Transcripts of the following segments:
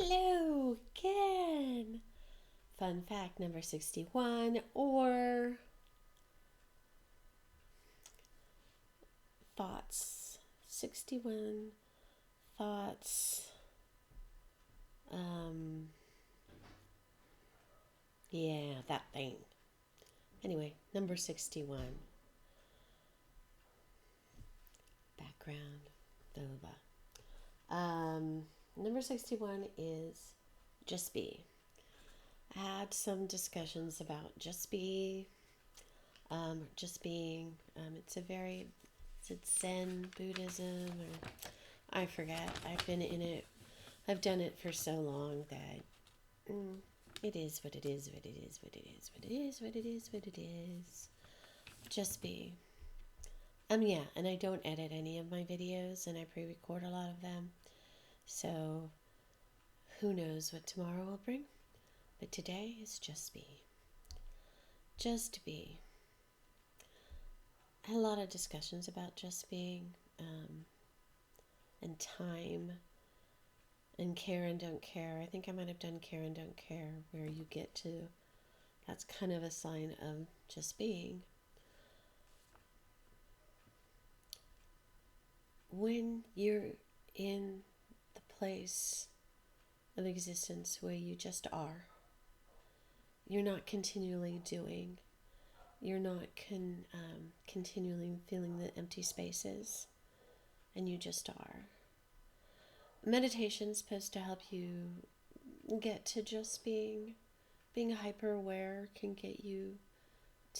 Hello again. Fun fact number 61, or thoughts. 61 thoughts. Yeah, that thing. Anyway, number 61. Background. Blah, blah, blah. Number 61 is just be. I had some discussions about just be, just being. It's a very, is it Zen Buddhism or I forget. I've been in it. I've done it for so long that it is what it is, what it is, what it is, what it is, what it is, what it is. Just be. Yeah, and I don't edit any of my videos, and I pre-record a lot of them. So who knows what tomorrow will bring? But today is just be. Just be. I had a lot of discussions about just being, and time, and care and don't care. I think I might have done care and don't care, where you get to, that's kind of a sign of just being. When you're in the place of existence where you just are, you're not continually doing, you're not continually feeling the empty spaces, and you just are. Meditation's supposed to help you get to just being. Being hyper aware can get you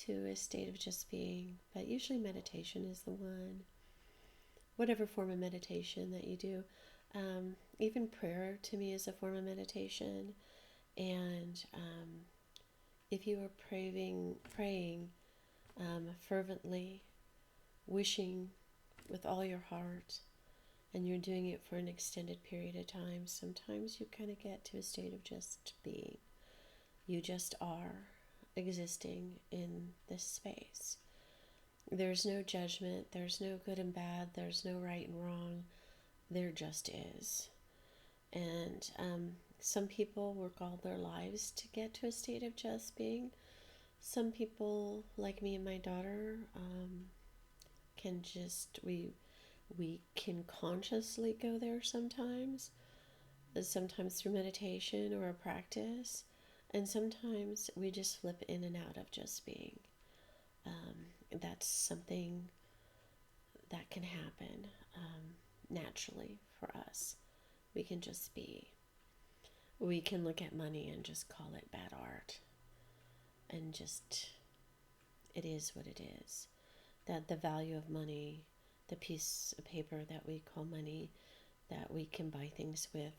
to a state of just being, but usually meditation is the one. Whatever form of meditation that you do, even prayer to me is a form of meditation. And if you are praying fervently, wishing with all your heart, and you're doing it for an extended period of time, sometimes you kind of get to a state of just being. You just are existing in this space. There's no judgment, there's no good and bad, there's no right and wrong. There just is. And some people work all their lives to get to a state of just being. Some people, like me and my daughter, can just, we can consciously go there sometimes through meditation or a practice, and sometimes we just flip in and out of just being. That's something that can happen naturally for us. We can just be. We can look at money and just call it bad art, and just, it is what it is. That the value of money, the piece of paper that we call money, that we can buy things with,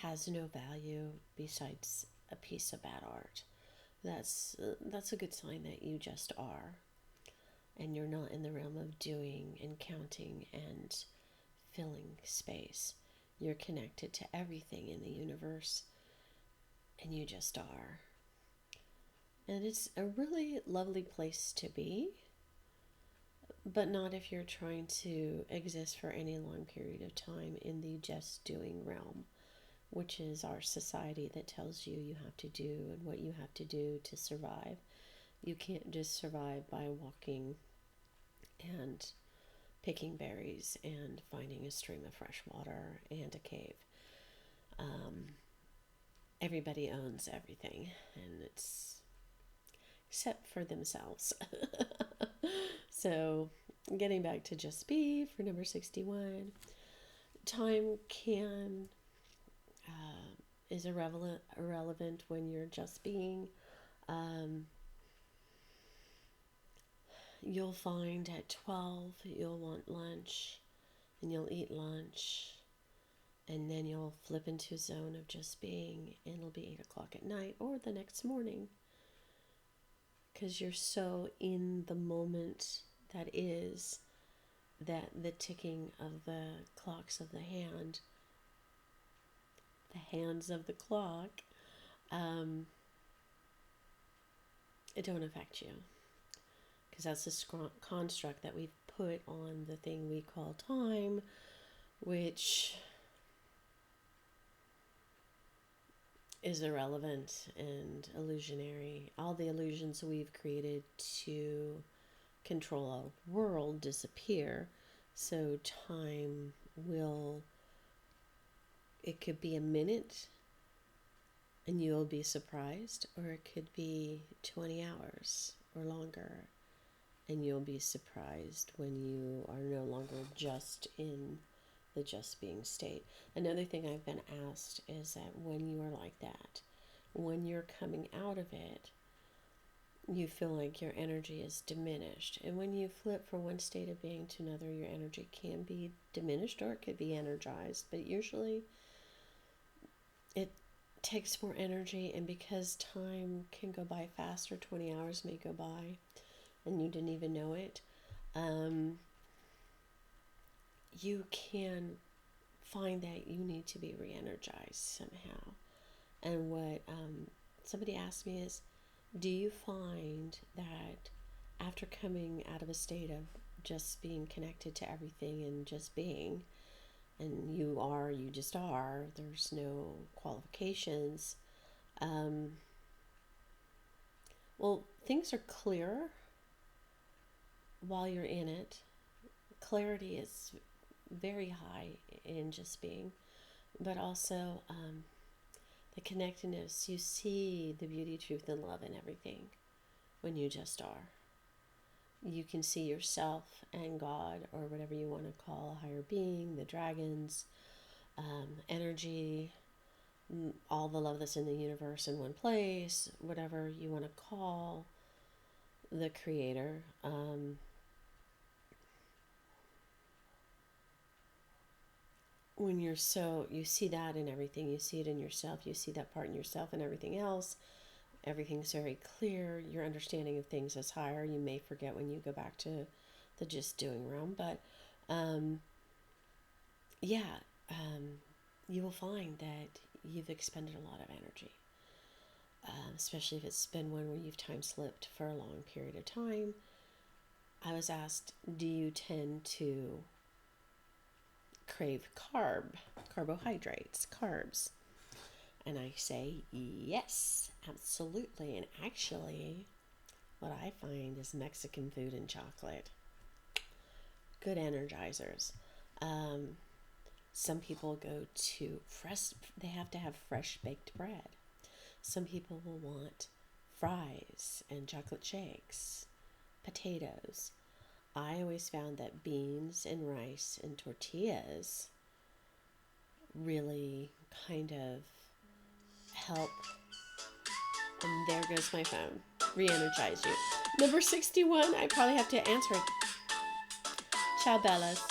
has no value besides a piece of bad art. That's a good sign that you just are, and you're not in the realm of doing and counting and filling space. You're connected to everything in the universe, and you just are. And it's a really lovely place to be, but not if you're trying to exist for any long period of time in the just doing realm, which is our society that tells you have to do and what you have to do to survive. You can't just survive by walking and picking berries and finding a stream of fresh water and a cave. Everybody owns everything, and it's except for themselves. So, getting back to just be for number 61, time can is irrelevant when you're just being. You'll find at 12 you'll want lunch, and you'll eat lunch, and then you'll flip into a zone of just being, and it'll be 8 o'clock at night or the next morning, because you're so in the moment that is, that the ticking of the clocks of the hands of the clock, it don't affect you, because that's a construct that we've put on the thing we call time, which is irrelevant and illusionary. All the illusions we've created to control our world disappear. So time will, it could be a minute and you'll be surprised, or it could be 20 hours or longer and you'll be surprised when you are no longer just in the just being state. Another thing I've been asked is that when you are like that, when you're coming out of it, you feel like your energy is diminished. And when you flip from one state of being to another, your energy can be diminished or it could be energized. But usually it takes more energy, and because time can go by faster, 20 hours may go by and you didn't even know it, you can find that you need to be re-energized somehow. And what somebody asked me is, do you find that after coming out of a state of just being connected to everything and just being, and you just are, there's no qualifications, well, things are clearer while you're in it. Clarity is very high in just being, but also the connectedness. You see the beauty, truth, and love in everything when you just are. You can see yourself and God, or whatever you want to call a higher being, the dragons, energy, all the love that's in the universe in one place, whatever you want to call the creator. When you're so, you see that in everything, you see it in yourself, you see that part in yourself and everything else. Everything's very clear. Your understanding of things is higher. You may forget when you go back to the just doing realm, but you will find that you've expended a lot of energy, especially if it's been one where you've time slipped for a long period of time. I was asked, do you tend to crave carbohydrates, carbs? And I say, yes, absolutely. And actually, what I find is Mexican food and chocolate. Good energizers. Some people go to they have to have fresh baked bread. Some people will want fries and chocolate shakes, potatoes. I always found that beans and rice and tortillas really kind of help. And there goes my phone. Re-energize you. Number 61, I probably have to answer it. Ciao, Bellas.